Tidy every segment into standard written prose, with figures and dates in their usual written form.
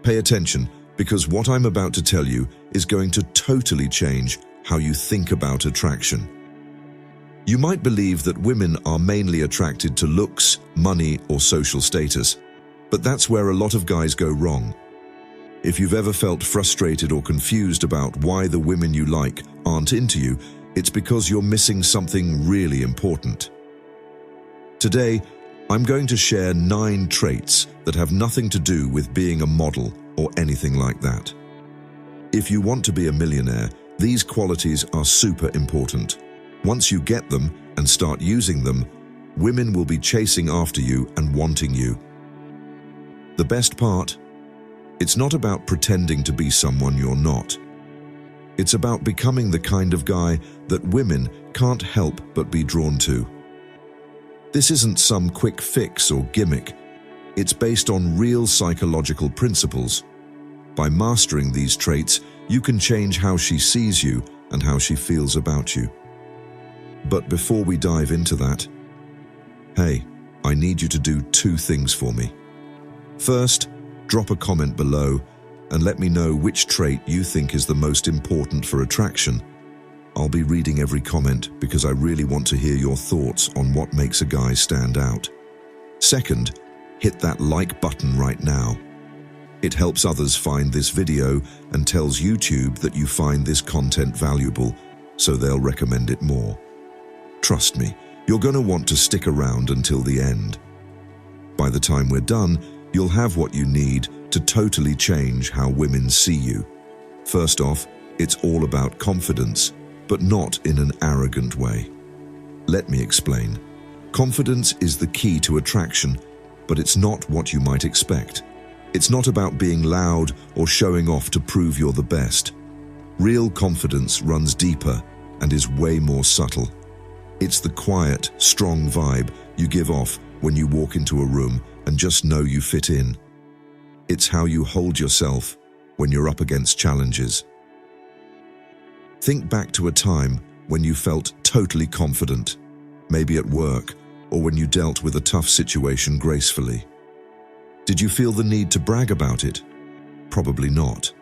Pay attention, because what I'm about to tell you is going to totally change how you think about attraction. You might believe that women are mainly attracted to looks, money, or social status, but that's where a lot of guys go wrong. If you've ever felt frustrated or confused about why the women you like aren't into you, it's because you're missing something really important. Today, I'm going to share 9 traits that have nothing to do with being a model or anything like that. If you want to be a millionaire, these qualities are super important. Once you get them and start using them, women will be chasing after you and wanting you. The best part? It's not about pretending to be someone you're not. It's about becoming the kind of guy that women can't help but be drawn to. This isn't some quick fix or gimmick. It's based on real psychological principles. By mastering these traits, you can change how she sees you and how she feels about you. But before we dive into that, hey, I need you to do 2 things for me. First, drop a comment below and let me know which trait you think is the most important for attraction. I'll be reading every comment because I really want to hear your thoughts on what makes a guy stand out. Second, hit that like button right now. It helps others find this video and tells YouTube that you find this content valuable, so they'll recommend it more. Trust me, you're going to want to stick around until the end. By the time we're done, you'll have what you need to totally change how women see you. First off, it's all about confidence, but not in an arrogant way. Let me explain. Confidence is the key to attraction, but it's not what you might expect. It's not about being loud or showing off to prove you're the best. Real confidence runs deeper and is way more subtle. It's the quiet, strong vibe you give off when you walk into a room and just know you fit in. It's how you hold yourself when you're up against challenges. Think back to a time when you felt totally confident, maybe at work or when you dealt with a tough situation gracefully. Did you feel the need to brag about it? Probably not.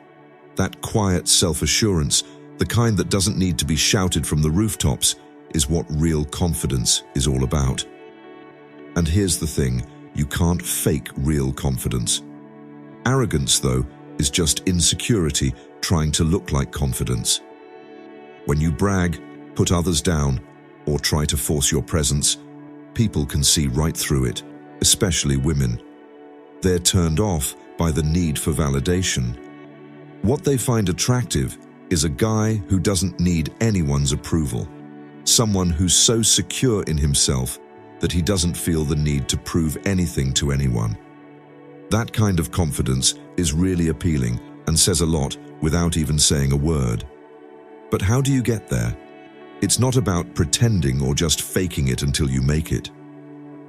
That quiet self-assurance, the kind that doesn't need to be shouted from the rooftops, is what real confidence is all about. And here's the thing, you can't fake real confidence. Arrogance, though, is just insecurity trying to look like confidence. When you brag, put others down, or try to force your presence, people can see right through it, especially women. They're turned off by the need for validation. What they find attractive is a guy who doesn't need anyone's approval, someone who's so secure in himself that he doesn't feel the need to prove anything to anyone. That kind of confidence is really appealing and says a lot without even saying a word. But how do you get there? It's not about pretending or just faking it until you make it.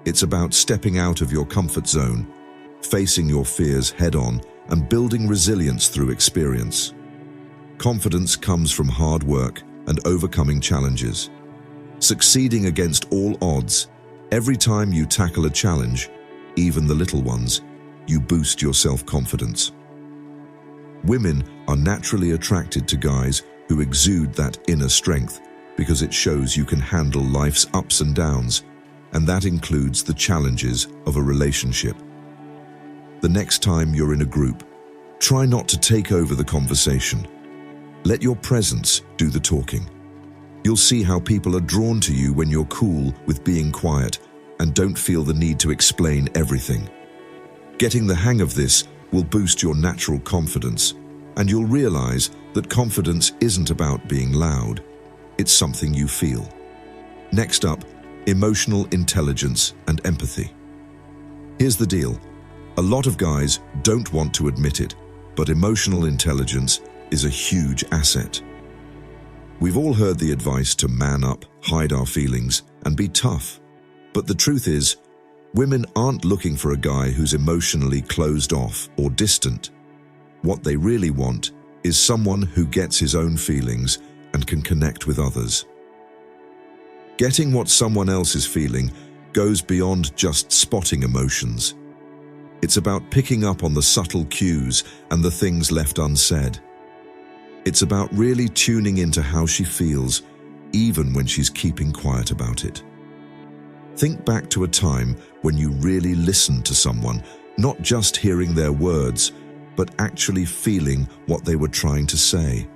It's about stepping out of your comfort zone, facing your fears head-on, and building resilience through experience. Confidence comes from hard work and overcoming challenges. Succeeding against all odds, every time you tackle a challenge, even the little ones, you boost your self-confidence. Women are naturally attracted to guys who exude that inner strength because it shows you can handle life's ups and downs, and that includes the challenges of a relationship. The next time you're in a group, try not to take over the conversation. Let your presence do the talking. You'll see how people are drawn to you when you're cool with being quiet and don't feel the need to explain everything. Getting the hang of this will boost your natural confidence, and you'll realize that confidence isn't about being loud. It's something you feel. Next up, emotional intelligence and empathy. Here's the deal. A lot of guys don't want to admit it, but emotional intelligence is a huge asset. We've all heard the advice to man up, hide our feelings, and be tough. But the truth is, women aren't looking for a guy who's emotionally closed off or distant. What they really want is someone who gets his own feelings and can connect with others. Getting what someone else is feeling goes beyond just spotting emotions. It's about picking up on the subtle cues and the things left unsaid. It's about really tuning into how she feels, even when she's keeping quiet about it. Think back to a time when you really listened to someone, not just hearing their words, but actually feeling what they were trying to say.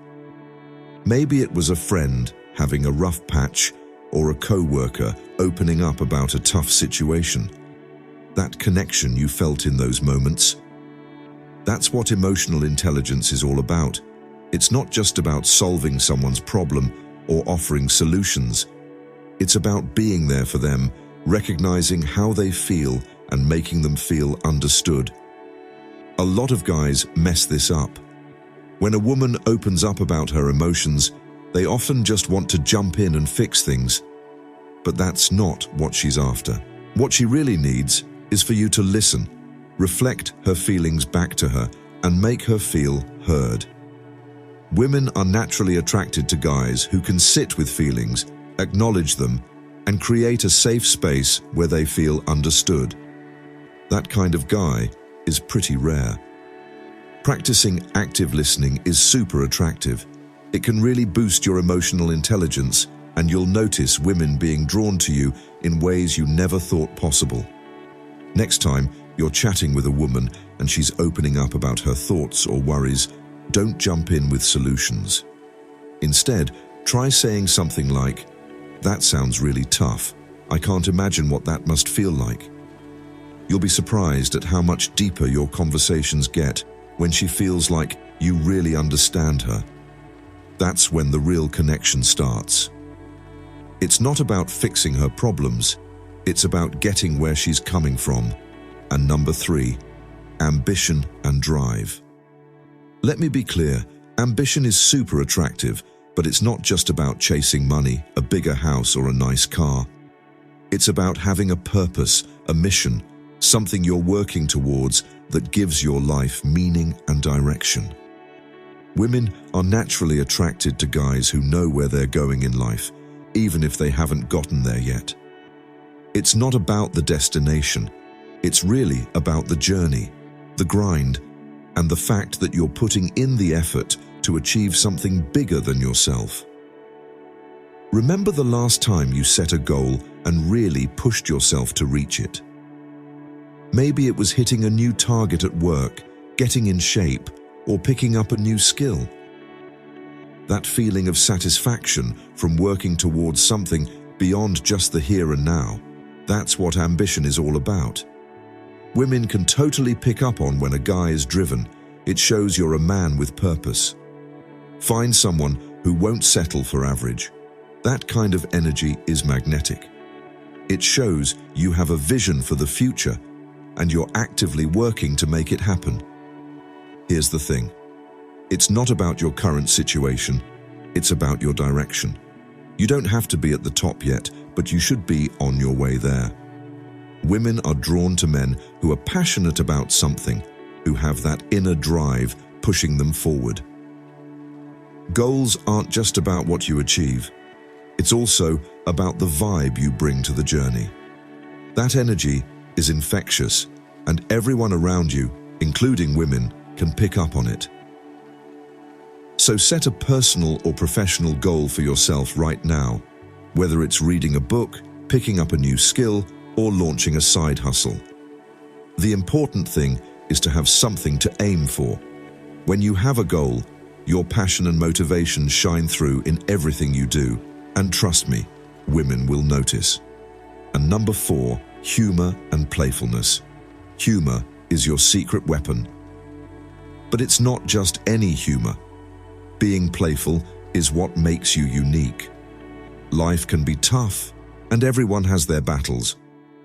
Maybe it was a friend having a rough patch, or a co-worker opening up about a tough situation. That connection you felt in those moments. That's what emotional intelligence is all about. It's not just about solving someone's problem or offering solutions. It's about being there for them, recognizing how they feel and making them feel understood. A lot of guys mess this up. When a woman opens up about her emotions, they often just want to jump in and fix things. But that's not what she's after. What she really needs is for you to listen, reflect her feelings back to her, and make her feel heard. Women are naturally attracted to guys who can sit with feelings, acknowledge them, and create a safe space where they feel understood. That kind of guy is pretty rare. Practicing active listening is super attractive. It can really boost your emotional intelligence, and you'll notice women being drawn to you in ways you never thought possible. Next time you're chatting with a woman and she's opening up about her thoughts or worries, don't jump in with solutions. Instead, try saying something like, "That sounds really tough. I can't imagine what that must feel like." You'll be surprised at how much deeper your conversations get when she feels like you really understand her. That's when the real connection starts. It's not about fixing her problems, it's about getting where she's coming from. And number 3, ambition and drive. Let me be clear, ambition is super attractive, but it's not just about chasing money, a bigger house, or a nice car. It's about having a purpose, a mission, something you're working towards that gives your life meaning and direction. Women are naturally attracted to guys who know where they're going in life, even if they haven't gotten there yet. It's not about the destination. It's really about the journey, the grind, and the fact that you're putting in the effort to achieve something bigger than yourself. Remember the last time you set a goal and really pushed yourself to reach it? Maybe it was hitting a new target at work, getting in shape, or picking up a new skill. That feeling of satisfaction from working towards something beyond just the here and now, that's what ambition is all about. Women can totally pick up on when a guy is driven. It shows you're a man with purpose. Find someone who won't settle for average. That kind of energy is magnetic. It shows you have a vision for the future and you're actively working to make it happen. Here's the thing. It's not about your current situation, it's about your direction. You don't have to be at the top yet, but you should be on your way there. Women are drawn to men who are passionate about something, who have that inner drive pushing them forward. Goals aren't just about what you achieve. It's also about the vibe you bring to the journey. That energy is infectious, and everyone around you, including women, can pick up on it. So set a personal or professional goal for yourself right now, whether it's reading a book, picking up a new skill, or launching a side hustle. The important thing is to have something to aim for. When you have a goal, your passion and motivation shine through in everything you do, and trust me, women will notice. And number 4, humor and playfulness. Humor is your secret weapon. But it's not just any humor. Being playful is what makes you unique. Life can be tough, and everyone has their battles.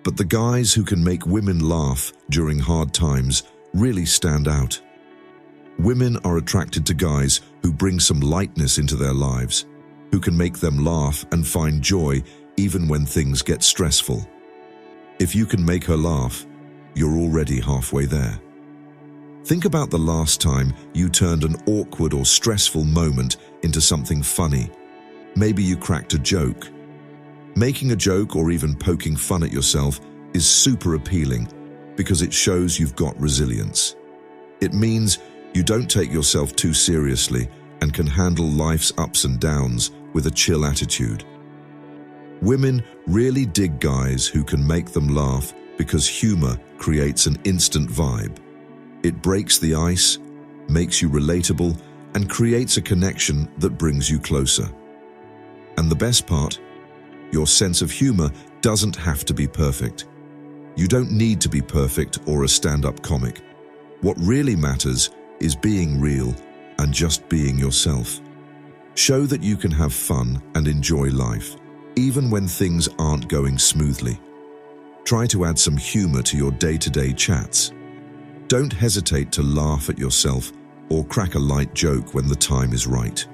But the guys who can make women laugh during hard times really stand out. Women are attracted to guys who bring some lightness into their lives, who can make them laugh and find joy even when things get stressful. If you can make her laugh, you're already halfway there. Think about the last time you turned an awkward or stressful moment into something funny. Maybe you cracked a joke. Making a joke or even poking fun at yourself is super appealing, because it shows you've got resilience. It means you don't take yourself too seriously and can handle life's ups and downs with a chill attitude. Women really dig guys who can make them laugh because humor creates an instant vibe. It breaks the ice, makes you relatable, and creates a connection that brings you closer. And the best part, your sense of humor doesn't have to be perfect. You don't need to be perfect or a stand-up comic. What really matters is being real and just being yourself. Show that you can have fun and enjoy life, even when things aren't going smoothly. Try to add some humor to your day-to-day chats. Don't hesitate to laugh at yourself or crack a light joke when the time is right.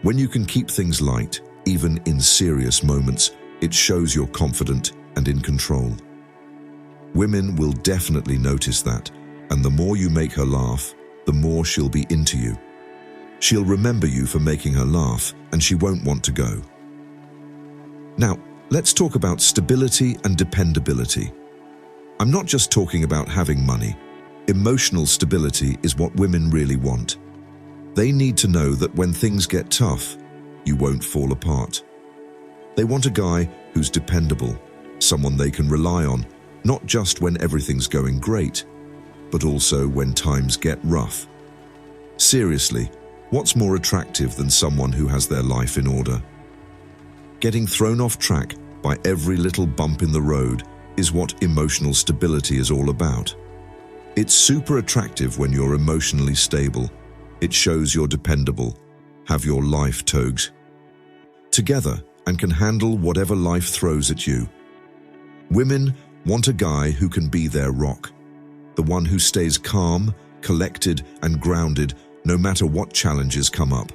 When you can keep things light, even in serious moments, it shows you're confident and in control. Women will definitely notice that, and the more you make her laugh, the more she'll be into you. She'll remember you for making her laugh, and she won't want to go. Now, let's talk about stability and dependability. I'm not just talking about having money. Emotional stability is what women really want. They need to know that when things get tough, you won't fall apart. They want a guy who's dependable, someone they can rely on, not just when everything's going great, but also when times get rough. Seriously, what's more attractive than someone who has their life in order? Getting thrown off track by every little bump in the road is what emotional stability is all about. It's super attractive when you're emotionally stable. It shows you're dependable, have your life togs together, and can handle whatever life throws at you. Women want a guy who can be their rock, the one who stays calm, collected, and grounded no matter what challenges come up.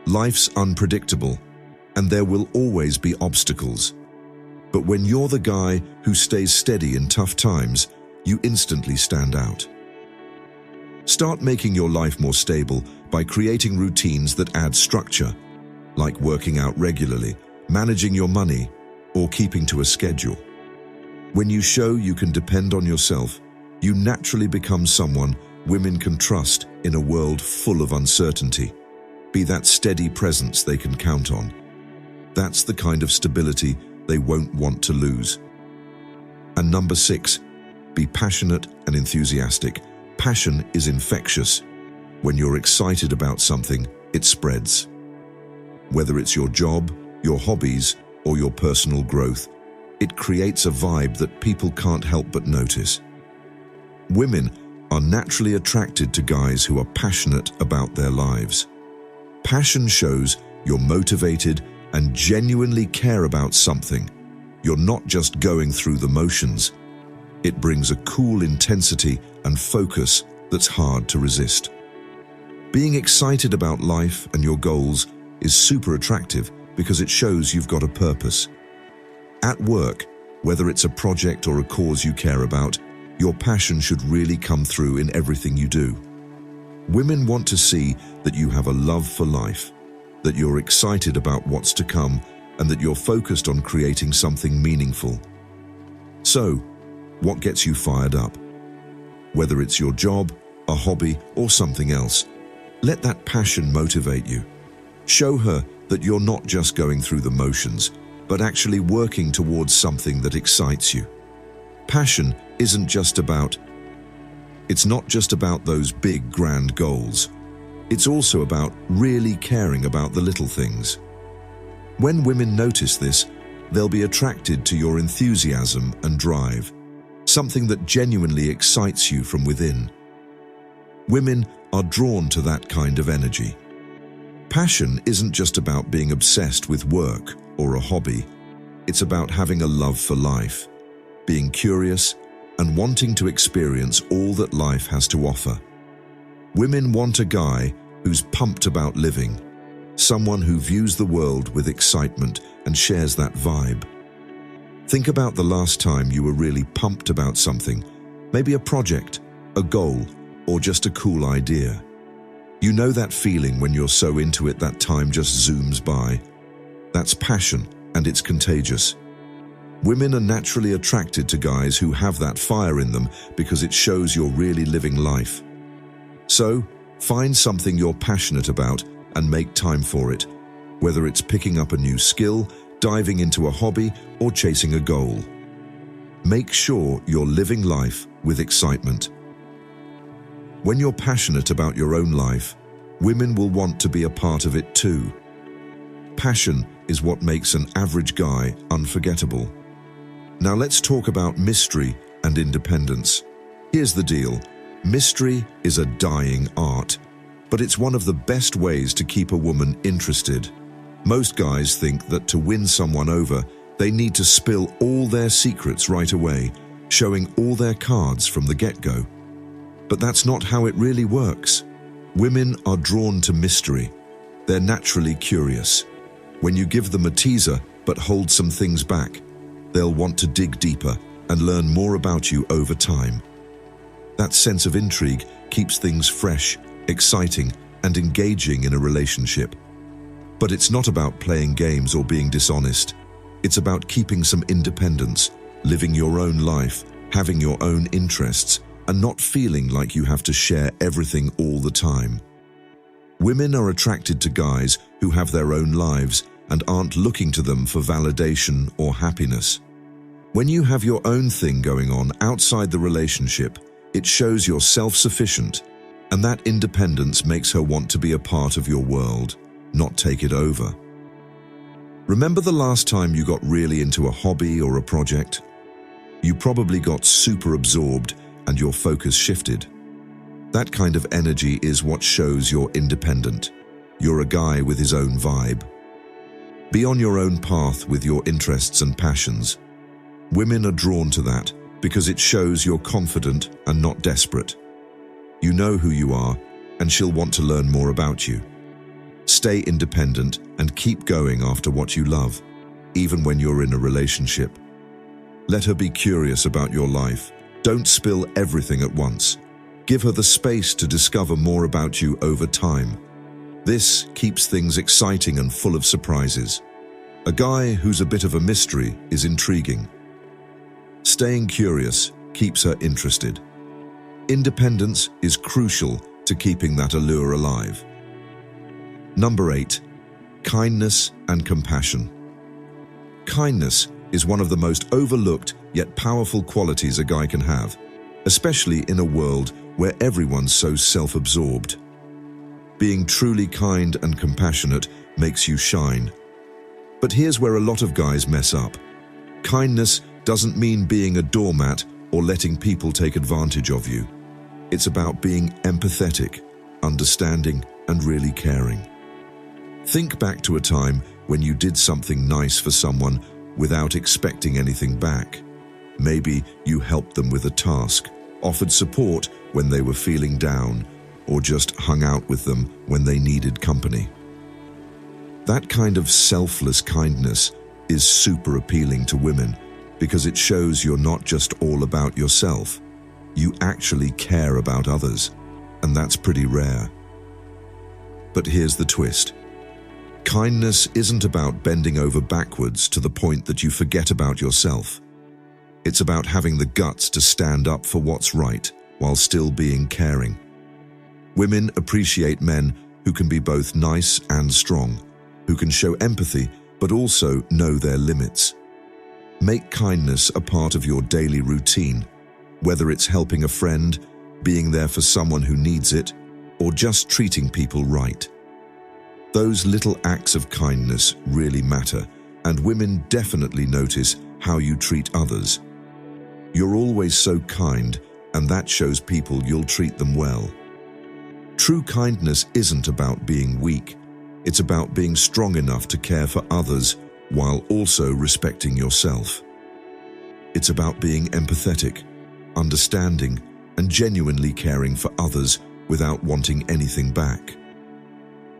Life's unpredictable, and there will always be obstacles. But when you're the guy who stays steady in tough times, you instantly stand out. Start making your life more stable by creating routines that add structure, like working out regularly, managing your money, or keeping to a schedule. When you show you can depend on yourself, you naturally become someone women can trust in a world full of uncertainty. Be that steady presence they can count on. That's the kind of stability they won't want to lose. And number 6, be passionate and enthusiastic. Passion is infectious. When you're excited about something, it spreads. Whether it's your job, your hobbies, or your personal growth, it creates a vibe that people can't help but notice. Women are naturally attracted to guys who are passionate about their lives. Passion shows you're motivated and genuinely care about something. You're not just going through the motions. It brings a cool intensity and focus that's hard to resist. Being excited about life and your goals is super attractive because it shows you've got a purpose. At work, whether it's a project or a cause you care about, your passion should really come through in everything you do. Women want to see that you have a love for life, that you're excited about what's to come, and that you're focused on creating something meaningful. So, what gets you fired up? Whether it's your job, a hobby, or something else, let that passion motivate you. Show her that you're not just going through the motions, but actually working towards something that excites you. Passion it's not just about those big, grand goals. It's also about really caring about the little things. When women notice this, they'll be attracted to your enthusiasm and drive, something that genuinely excites you from within. Women are drawn to that kind of energy. Passion isn't just about being obsessed with work or a hobby. It's about having a love for life, being curious, and wanting to experience all that life has to offer. Women want a guy who's pumped about living, someone who views the world with excitement and shares that vibe. Think about the last time you were really pumped about something, maybe a project, a goal, or just a cool idea. You know that feeling when you're so into it that time just zooms by. That's passion, and it's contagious. Women are naturally attracted to guys who have that fire in them because it shows you're really living life. So, find something you're passionate about and make time for it, whether it's picking up a new skill, diving into a hobby, or chasing a goal. Make sure you're living life with excitement. When you're passionate about your own life, women will want to be a part of it too. Passion is what makes an average guy unforgettable. Now let's talk about mystery and independence. Here's the deal. Mystery is a dying art, but it's one of the best ways to keep a woman interested. Most guys think that to win someone over, they need to spill all their secrets right away, showing all their cards from the get-go. But that's not how it really works. Women are drawn to mystery. They're naturally curious. When you give them a teaser but hold some things back, they'll want to dig deeper and learn more about you over time. That sense of intrigue keeps things fresh, exciting, and engaging in a relationship. But it's not about playing games or being dishonest. It's about keeping some independence, living your own life, having your own interests, and not feeling like you have to share everything all the time. Women are attracted to guys who have their own lives and aren't looking to them for validation or happiness. When you have your own thing going on outside the relationship, it shows you're self-sufficient, and that independence makes her want to be a part of your world, not take it over. Remember the last time you got really into a hobby or a project? You probably got super absorbed and your focus shifted. That kind of energy is what shows you're independent. You're a guy with his own vibe. Be on your own path with your interests and passions. Women are drawn to that because it shows you're confident and not desperate. You know who you are, and she'll want to learn more about you. Stay independent and keep going after what you love, even when you're in a relationship. Let her be curious about your life. Don't spill everything at once. Give her the space to discover more about you over time. This keeps things exciting and full of surprises. A guy who's a bit of a mystery is intriguing. Staying curious keeps her interested. Independence is crucial to keeping that allure alive. Number 8, kindness and compassion. Kindness is one of the most overlooked yet powerful qualities a guy can have, especially in a world where everyone's so self-absorbed. Being truly kind and compassionate makes you shine. But here's where a lot of guys mess up. Kindness doesn't mean being a doormat or letting people take advantage of you. It's about being empathetic, understanding, and really caring. Think back to a time when you did something nice for someone without expecting anything back. Maybe you helped them with a task, offered support when they were feeling down, or just hung out with them when they needed company. That kind of selfless kindness is super appealing to women because it shows you're not just all about yourself. You actually care about others, and that's pretty rare. But here's the twist. Kindness isn't about bending over backwards to the point that you forget about yourself. It's about having the guts to stand up for what's right while still being caring. Women appreciate men who can be both nice and strong, who can show empathy but also know their limits. Make kindness a part of your daily routine, whether it's helping a friend, being there for someone who needs it, or just treating people right. Those little acts of kindness really matter, and women definitely notice how you treat others. You're always so kind, and that shows people you'll treat them well. True kindness isn't about being weak. It's about being strong enough to care for others while also respecting yourself. It's about being empathetic, understanding, and genuinely caring for others without wanting anything back.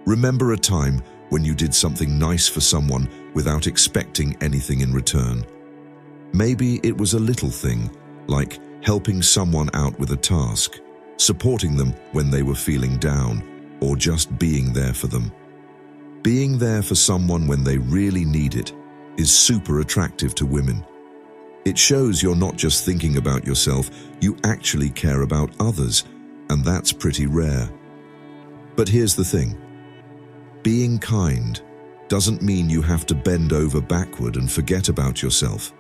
Remember a time when you did something nice for someone without expecting anything in return. Maybe it was a little thing, like helping someone out with a task, supporting them when they were feeling down, or just being there for them. Being there for someone when they really need it is super attractive to women. It shows you're not just thinking about yourself, you actually care about others, and that's pretty rare. But here's the thing. Being kind doesn't mean you have to bend over backward and forget about yourself.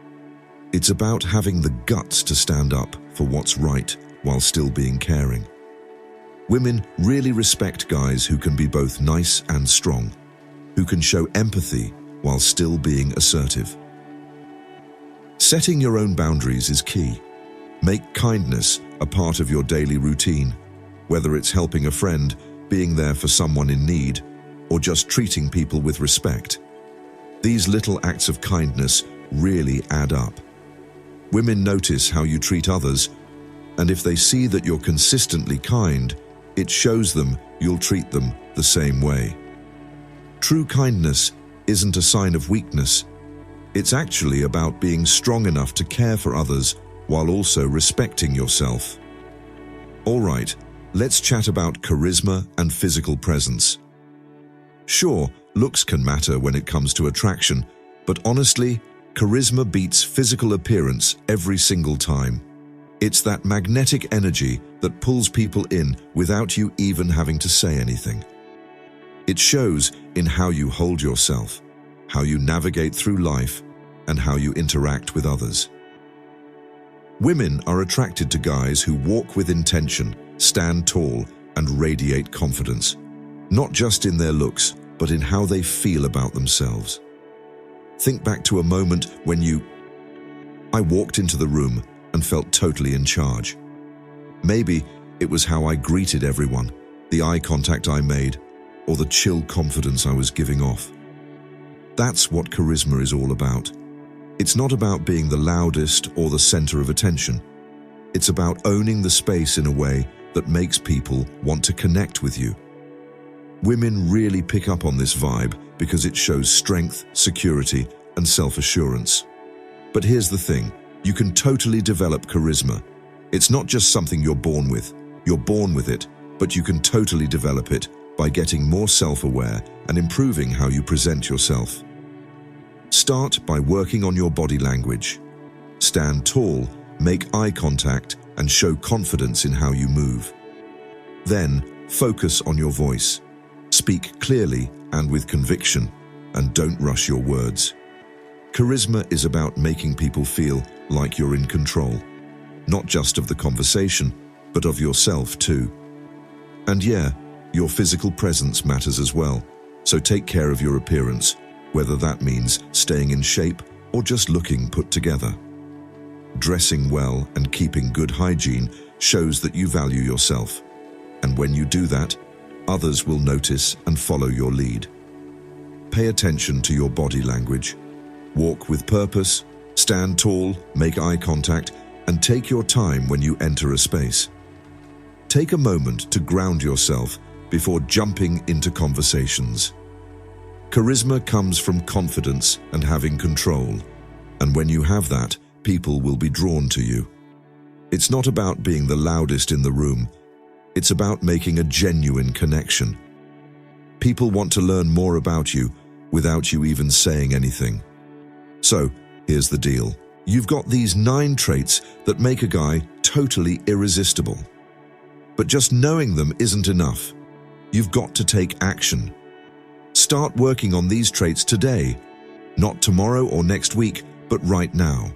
It's about having the guts to stand up for what's right while still being caring. Women really respect guys who can be both nice and strong, who can show empathy while still being assertive. Setting your own boundaries is key. Make kindness a part of your daily routine, whether it's helping a friend, being there for someone in need, or just treating people with respect. These little acts of kindness really add up. Women notice how you treat others, and if they see that you're consistently kind, it shows them you'll treat them the same way. True kindness isn't a sign of weakness. It's actually about being strong enough to care for others while also respecting yourself. All right, let's chat about charisma and physical presence. Sure, looks can matter when it comes to attraction, but honestly, charisma beats physical appearance every single time. It's that magnetic energy that pulls people in without you even having to say anything. It shows in how you hold yourself, how you navigate through life, and how you interact with others. Women are attracted to guys who walk with intention, stand tall, and radiate confidence, not just in their looks, but in how they feel about themselves. Think back to a moment when I walked into the room and felt totally in charge. Maybe it was how I greeted everyone, the eye contact I made, or the chill confidence I was giving off. That's what charisma is all about. It's not about being the loudest or the center of attention. It's about owning the space in a way that makes people want to connect with you. Women really pick up on this vibe because it shows strength, security, and self-assurance. But here's the thing, you can totally develop charisma. It's not just something you're born with. You're born with it, but you can totally develop it by getting more self-aware and improving how you present yourself. Start by working on your body language. Stand tall, make eye contact, and show confidence in how you move. Then, focus on your voice. Speak clearly and with conviction, and don't rush your words. Charisma is about making people feel like you're in control, not just of the conversation, but of yourself too. And yeah, your physical presence matters as well, so take care of your appearance, whether that means staying in shape or just looking put together. Dressing well and keeping good hygiene shows that you value yourself, and when you do that, others will notice and follow your lead. Pay attention to your body language. Walk with purpose, stand tall, make eye contact, and take your time when you enter a space. Take a moment to ground yourself before jumping into conversations. Charisma comes from confidence and having control, and when you have that, people will be drawn to you. It's not about being the loudest in the room. It's about making a genuine connection. People want to learn more about you without you even saying anything. So, here's the deal. You've got these 9 traits that make a guy totally irresistible. But just knowing them isn't enough. You've got to take action. Start working on these traits today, not tomorrow or next week, but right now.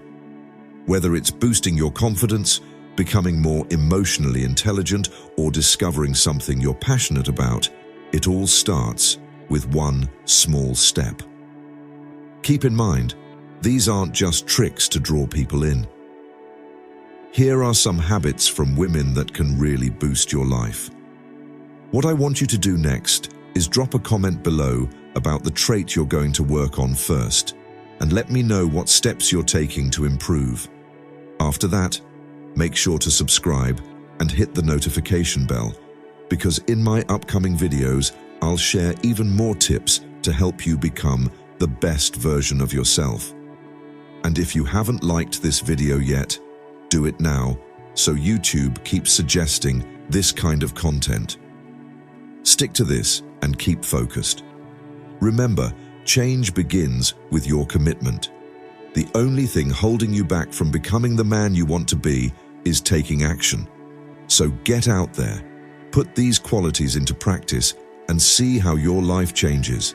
Whether it's boosting your confidence, becoming more emotionally intelligent, or discovering something you're passionate about, it all starts with one small step. Keep in mind, these aren't just tricks to draw people in. Here are some habits from women that can really boost your life. What I want you to do next is drop a comment below about the trait you're going to work on first, and let me know what steps you're taking to improve. After that, make sure to subscribe and hit the notification bell, because in my upcoming videos, I'll share even more tips to help you become the best version of yourself. And if you haven't liked this video yet, do it now, so YouTube keeps suggesting this kind of content. Stick to this and keep focused. Remember, change begins with your commitment. The only thing holding you back from becoming the man you want to be is taking action. So get out there, put these qualities into practice, and see how your life changes.